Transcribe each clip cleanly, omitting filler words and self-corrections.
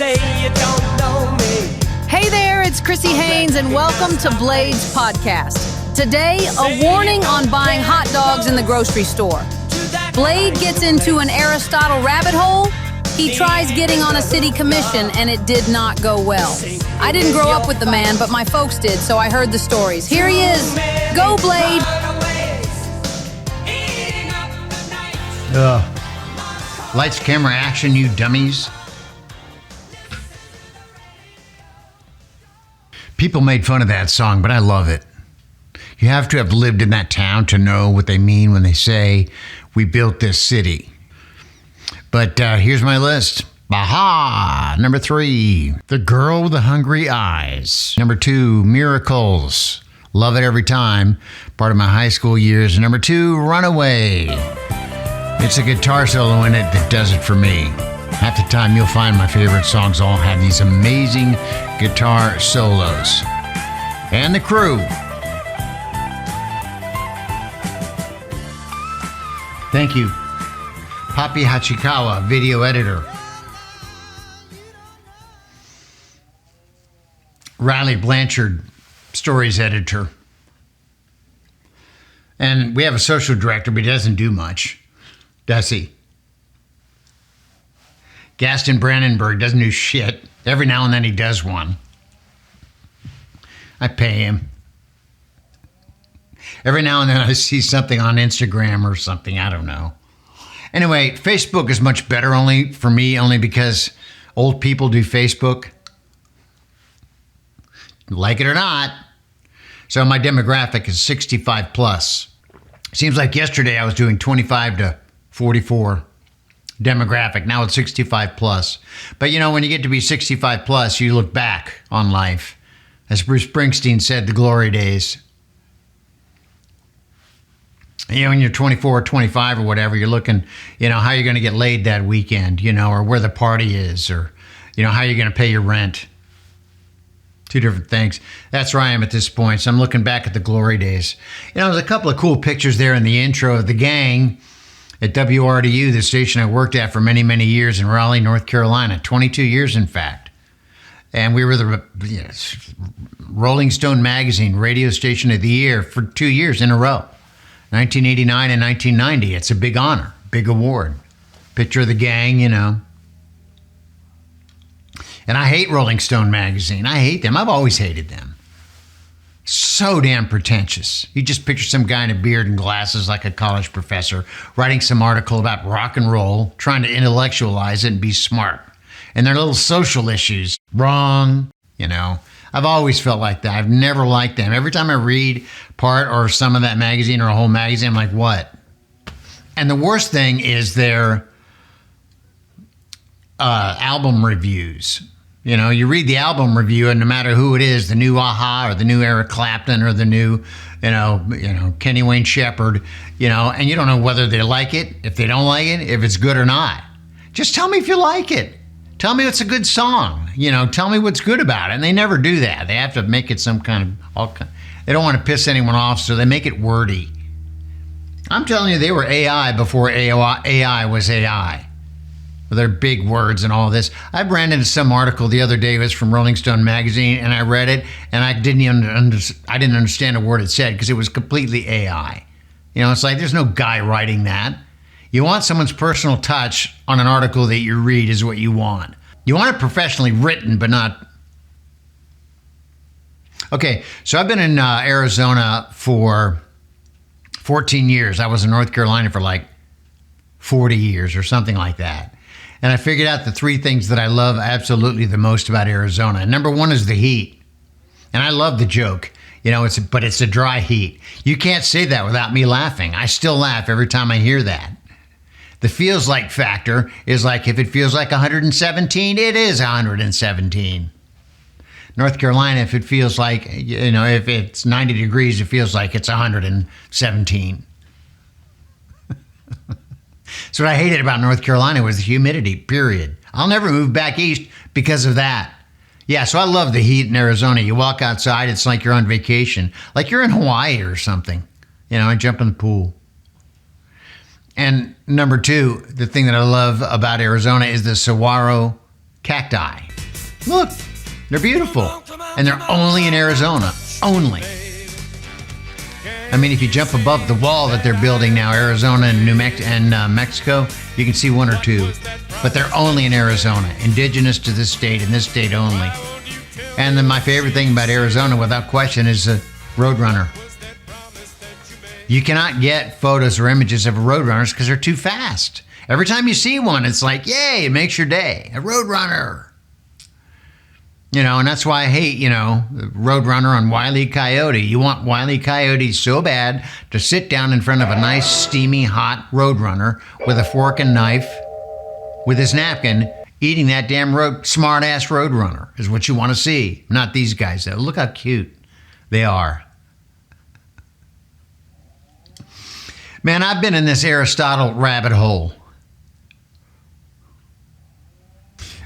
say you don't know me. Hey there, it's Chrissy Haynes, and welcome to Blade's podcast. Today, a warning on buying hot dogs in the grocery store. Blade gets into an Aristotle rabbit hole. He tries getting on a city commission, and it did not go well. I didn't grow up with the man, but my folks did, so I heard the stories. Here he is. Go, Blade! Lights, camera, action, you dummies. People made fun of that song, but I love it. You have to have lived in that town to know what they mean when they say, we built this city. But here's my list. Aha! Number 3, The Girl with the Hungry Eyes. Number 2, Miracles. Love it every time. Part of my high school years. Number 2, Runaway. It's a guitar solo in it that does it for me. Half the time you'll find my favorite songs all have these amazing guitar solos. And The Crew. Thank you. Papi Hachikawa, video editor. Riley Blanchard, stories editor. And we have a social director, but he doesn't do much, does he? Gaston Brandenburg doesn't do shit. Every now and then he does one. I pay him. Every now and then I see something on Instagram or something, I don't know. Anyway, Facebook is much better only for me, only because old people do Facebook. Like it or not. So my demographic is 65 plus. Seems like yesterday I was doing 25 to 44 demographic. Now it's 65 plus. But you know, when you get to be 65 plus, you look back on life. As Bruce Springsteen said, the glory days. You know, when you're 24 or 25 or whatever, you're looking, you know, how you're going to get laid that weekend, you know, or where the party is, or, you know, how you're going to pay your rent. Two different things. That's where I am at this point. So I'm looking back at the glory days. You know, there's a couple of cool pictures there in the intro of the gang at WRDU, the station I worked at for many, many years in Raleigh, North Carolina. 22 years, in fact. And we were the Rolling Stone magazine radio station of the year for 2 years in a row. 1989 and 1990. It's a big honor, big award. Picture of the gang, you know. And I hate Rolling Stone magazine. I hate them. I've always hated them. So damn pretentious. You just picture some guy in a beard and glasses like a college professor writing some article about rock and roll, trying to intellectualize it and be smart. And their little social issues, wrong, you know. I've always felt like that. I've never liked them. Every time I read part or some of that magazine or a whole magazine, I'm like, what? And the worst thing is their album reviews. You know, you read the album review, and no matter who it is, the new Aha or the new Eric Clapton or the new, you know, Kenny Wayne Shepherd, you know, and you don't know whether they like it, if they don't like it, if it's good or not. Just tell me if you like it. Tell me it's a good song. You know, tell me what's good about it. And they never do that. They have to make it some kind of, they don't want to piss anyone off, so they make it wordy. I'm telling you, they were AI before AI was AI. With their big words and all this. I ran into some article the other day. It was from Rolling Stone magazine, and I read it, and I didn't understand a word it said because it was completely AI. You know, it's like there's no guy writing that. You want someone's personal touch on an article that you read is what you want. You want it professionally written, but not. Okay, so I've been in Arizona for 14 years. I was in North Carolina for like 40 years or something like that. And I figured out the 3 things that I love absolutely the most about Arizona. And number 1 is the heat. And I love the joke, you know, but it's a dry heat. You can't say that without me laughing. I still laugh every time I hear that. The feels like factor is like if it feels like 117, it is 117. North Carolina, if it feels like, you know, if it's 90 degrees, it feels like it's 117. So what I hated about North Carolina was the humidity, period. I'll never move back east because of that. Yeah, so I love the heat in Arizona. You walk outside, it's like you're on vacation. Like you're in Hawaii or something. You know, I jump in the pool. And number 2, the thing that I love about Arizona is the saguaro cacti. Look, they're beautiful. And they're only in Arizona. Only. I mean, if you jump above the wall that they're building now, Arizona and Mexico, you can see one or two. But they're only in Arizona, indigenous to this state and this state only. And then my favorite thing about Arizona, without question, is the Roadrunner. You cannot get photos or images of Roadrunners because they're too fast. Every time you see one, it's like, yay, it makes your day. A Roadrunner. You know, and that's why I hate, Roadrunner on Wile E. Coyote. You want Wile E. Coyote so bad to sit down in front of a nice, steamy, hot Roadrunner with a fork and knife, with his napkin, eating that damn smart-ass Roadrunner is what you want to see. Not these guys, though. Look how cute they are. Man, I've been in this Aristotle rabbit hole.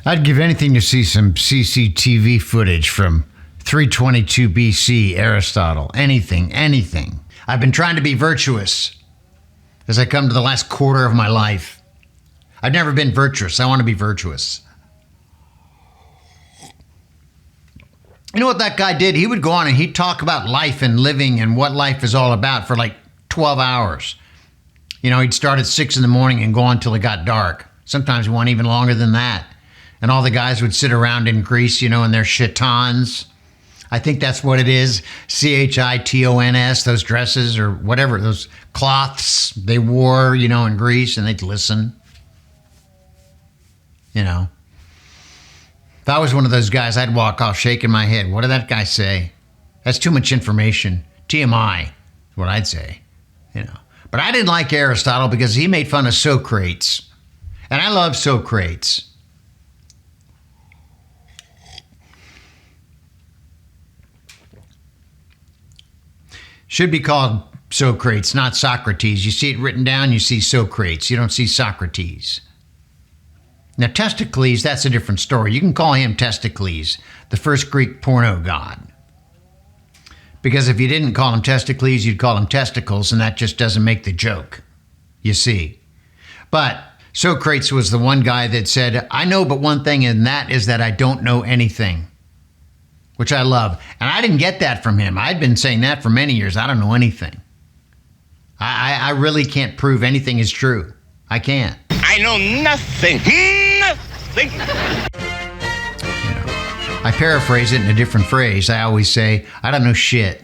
I'd give anything to see some CCTV footage from 322 BC, Aristotle. Anything. I've been trying to be virtuous as I come to the last quarter of my life. I've never been virtuous. I want to be virtuous. You know what that guy did? He would go on and he'd talk about life and living and what life is all about for like 12 hours. He'd start at 6 in the morning and go on till it got dark. Sometimes he went even longer than that. And all the guys would sit around in Greece, in their chitons. I think that's what it is. Chitons, those dresses or whatever, those cloths they wore, in Greece, and they'd listen. If I was one of those guys, I'd walk off shaking my head. What did that guy say? That's too much information. TMI is what I'd say, But I didn't like Aristotle because he made fun of Socrates. And I love Socrates. Should be called Socrates, not Socrates. You see it written down, you see Socrates. You don't see Socrates. Now, Testicles, that's a different story. You can call him Testicles, the first Greek porno god. Because if you didn't call him Testicles, you'd call him testicles, and that just doesn't make the joke, you see. But Socrates was the one guy that said, I know but one thing, and that is that I don't know anything. Which I love. And I didn't get that from him. I'd been saying that for many years. I don't know anything. I really can't prove anything is true. I can't. I know nothing. Nothing. I paraphrase it in a different phrase. I always say, I don't know shit.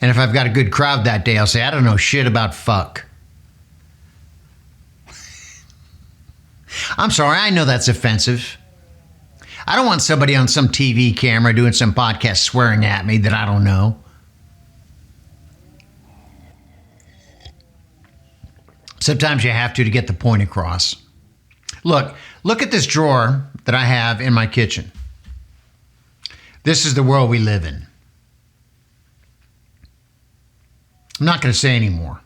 And if I've got a good crowd that day, I'll say, I don't know shit about fuck. I'm sorry, I know that's offensive. I don't want somebody on some TV camera doing some podcast swearing at me that I don't know. Sometimes you have to get the point across. Look at this drawer that I have in my kitchen. This is the world we live in. I'm not going to say any more.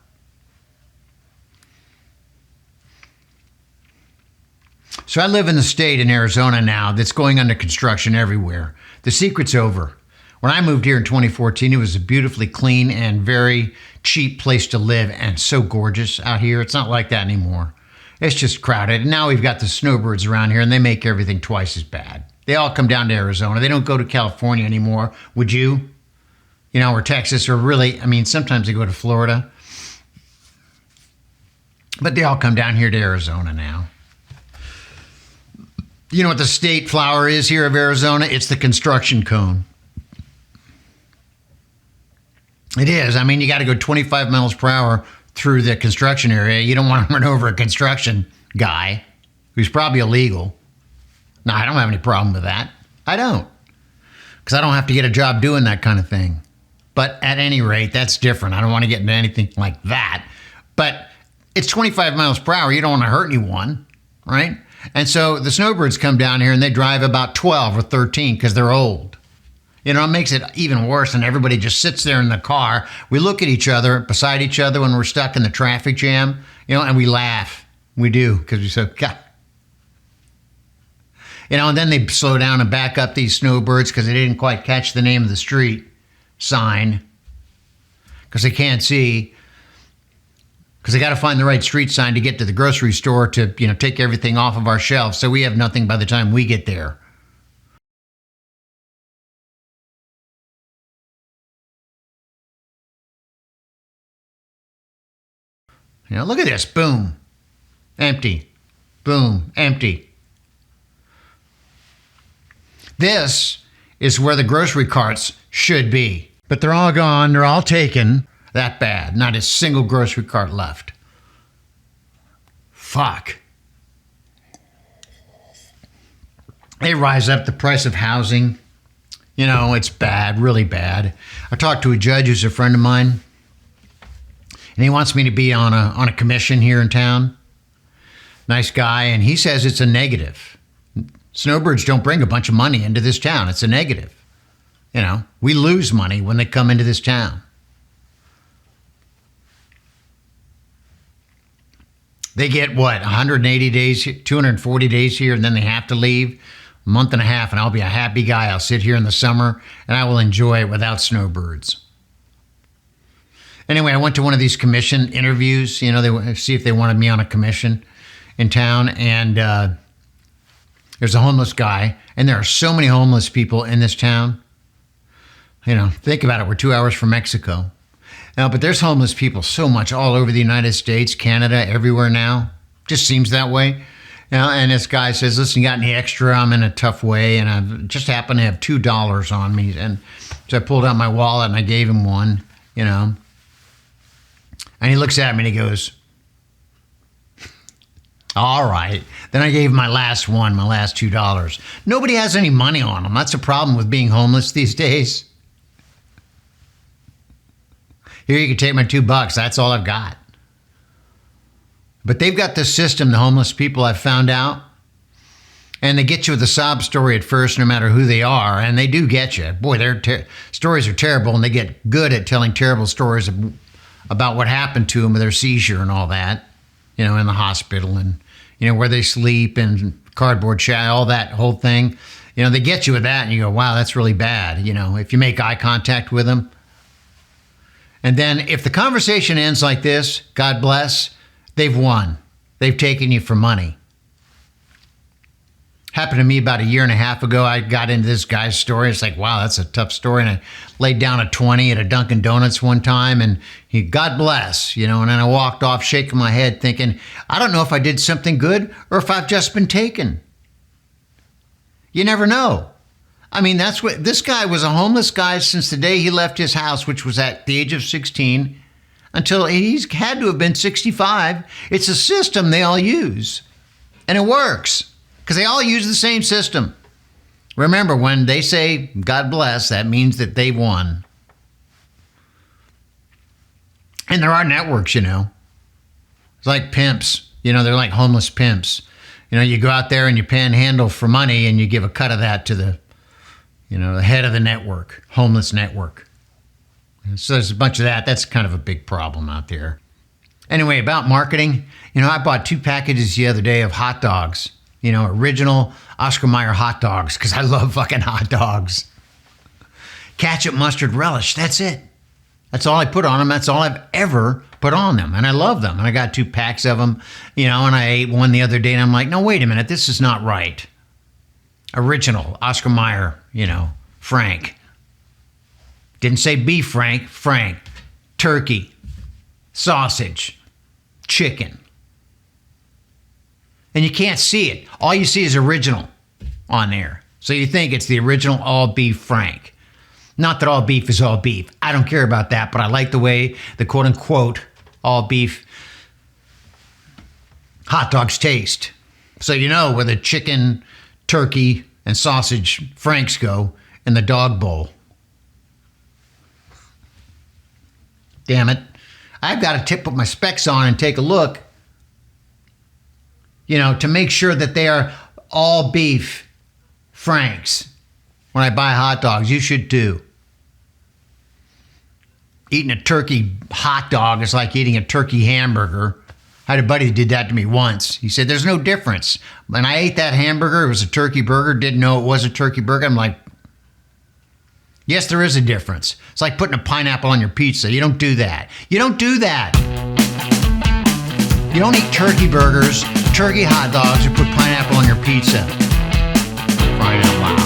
So I live in the state in Arizona now that's going under construction everywhere. The secret's over. When I moved here in 2014, it was a beautifully clean and very cheap place to live and so gorgeous out here. It's not like that anymore. It's just crowded. And now we've got the snowbirds around here and they make everything twice as bad. They all come down to Arizona. They don't go to California anymore. Would you? Or Texas or really, sometimes they go to Florida. But they all come down here to Arizona now. You know what the state flower is here of Arizona? It's the construction cone. It is. You got to go 25 miles per hour through the construction area. You don't want to run over a construction guy who's probably illegal. No, I don't have any problem with that. I don't. Because I don't have to get a job doing that kind of thing. But at any rate, that's different. I don't want to get into anything like that. But it's 25 miles per hour. You don't want to hurt anyone, right? And so the snowbirds come down here and they drive about 12 or 13 because they're old. It makes it even worse, and everybody just sits there in the car. We look at each other, beside each other when we're stuck in the traffic jam, and we laugh. We do, because we say, God. And then they slow down and back up these snowbirds because they didn't quite catch the name of the street sign because they can't see. because they got to find the right street sign to get to the grocery store to, take everything off of our shelves. So we have nothing by the time we get there. Look at this. Boom. Empty. Boom. Empty. This is where the grocery carts should be. But they're all gone. They're all taken. That bad. Not a single grocery cart left. Fuck. They rise up the price of housing. It's bad, really bad. I talked to a judge who's a friend of mine, and he wants me to be on a commission here in town. Nice guy, and he says it's a negative. Snowbirds don't bring a bunch of money into this town. It's a negative. We lose money when they come into this town. They get, 180 days, 240 days here, and then they have to leave. A month and a half, and I'll be a happy guy. I'll sit here in the summer, and I will enjoy it without snowbirds. Anyway, I went to one of these commission interviews. They see if they wanted me on a commission in town, and there's a homeless guy, and there are so many homeless people in this town. Think about it. We're 2 hours from Mexico. But there's homeless people so much all over the United States, Canada, everywhere now. Just seems that way. And this guy says, listen, you got any extra? I'm in a tough way, and I just happen to have $2 on me. And so I pulled out my wallet, and I gave him one, And he looks at me, and he goes, all right. Then I gave him my last $2. Nobody has any money on them. That's a problem with being homeless these days. Here, you can take my $2. That's all I've got. But they've got this system, the homeless people, I've found out. And they get you with a sob story at first, no matter who they are. And they do get you. Boy, their stories are terrible, and they get good at telling terrible stories about what happened to them with their seizure and all that, in the hospital and, where they sleep and cardboard shack, all that whole thing. They get you with that, and you go, wow, that's really bad, if you make eye contact with them. And then if the conversation ends like this, God bless, they've won. They've taken you for money. Happened to me about a year and a half ago. I got into this guy's story. It's like, wow, that's a tough story. And I laid down a 20 at a Dunkin' Donuts one time, and God bless, and then I walked off shaking my head thinking, I don't know if I did something good or if I've just been taken. You never know. I mean, that's what this guy was, a homeless guy since the day he left his house, which was at the age of 16, until he's had to have been 65. It's a system they all use, and it works because they all use the same system. Remember, when they say God bless, that means that they won. And there are networks, It's like pimps. They're like homeless pimps. You go out there and you panhandle for money, and you give a cut of that to the head of the network, homeless network. And so there's a bunch of that. That's kind of a big problem out there. Anyway, about marketing, I bought 2 packages the other day of hot dogs, original Oscar Mayer hot dogs, because I love fucking hot dogs. Ketchup, mustard, relish, that's it. That's all I put on them. That's all I've ever put on them. And I love them. And I got 2 packs of them, and I ate one the other day, and I'm like, no, wait a minute, this is not right. Original Oscar Mayer, Frank. Didn't say beef Frank, Frank. Turkey, sausage, chicken. And you can't see it. All you see is original on there. So you think it's the original all beef Frank. Not that all beef is all beef. I don't care about that, but I like the way the quote unquote all beef hot dogs taste. So where the chicken, turkey, and sausage Franks go in the dog bowl. Damn it. I've got to put my specs on and take a look, to make sure that they are all beef Franks when I buy hot dogs. You should too. Eating a turkey hot dog is like eating a turkey hamburger. I had a buddy who did that to me once. He said, there's no difference. When I ate that hamburger, it was a turkey burger, didn't know it was a turkey burger. I'm like, yes, there is a difference. It's like putting a pineapple on your pizza. You don't do that. You don't do that. You don't eat turkey burgers, turkey hot dogs, or put pineapple on your pizza. Crying out loud.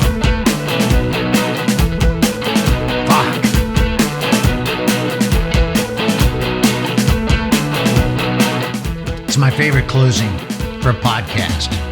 Fuck. It's my favorite closing for a podcast.